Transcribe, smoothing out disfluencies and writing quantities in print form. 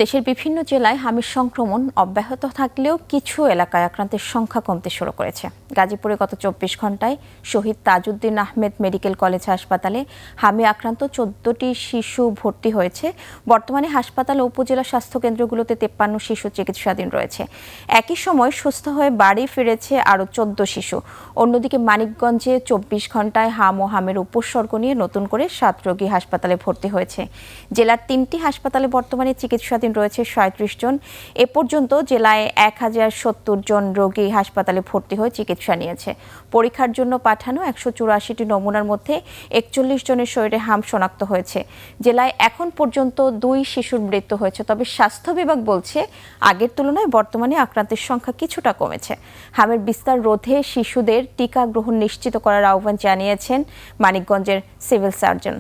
দেশের বিভিন্ন জেলায় হামির সংক্রমণ অব্যাহত থাকলেও কিছু এলাকায় আক্রান্তের সংখ্যা কমতে শুরু করেছে। গাজীপুরে গত ২৪ ঘন্টায় শহীদ তাজউদ্দিন আহমেদ মেডিকেল কলেজ হাসপাতালে হামি আক্রান্ত ১৪টি শিশু ভর্তি হয়েছে। বর্তমানে হাসপাতাল ও উপজেলা স্বাস্থ্য কেন্দ্রগুলোতে ৫৩ শিশু চিকিৎসাধীন রয়েছে। একই সময় সুস্থ হয়ে বাড়ি ফিরেছে আরও ১৪ শিশু। অন্যদিকে মানিকগঞ্জে ২৪ ঘন্টায় হাম ও হামের উপসর্গ নিয়ে নতুন করে ৭ রোগী হাসপাতালে ভর্তি হয়েছে। জেলার ৩টি হাসপাতালে বর্তমানে চিকিৎসাধীন রয়েছে ৩৭ জন। এ পর্যন্ত জেলায় ১,০৭০ জন রোগী হাসপাতালে ভর্তি হয়ে চিকিৎসা নিয়েছে। পরীক্ষার জন্য পাঠানো ১৮৪টি নমুনার মধ্যে ৪১ জনের শরীরে হাম শনাক্ত হয়েছে। জেলায় এখন পর্যন্ত ২ শিশুর মৃত্যু হয়েছে, তবে স্বাস্থ্য বিভাগ বলছে আগের তুলনায় বর্তমানে আক্রান্তের সংখ্যা কিছুটা কমেছে। হামের বিস্তার রোধে শিশুদের টিকা গ্রহণ নিশ্চিত করার আহ্বান জানিয়েছেন মানিকগঞ্জের সিভিল সার্জন।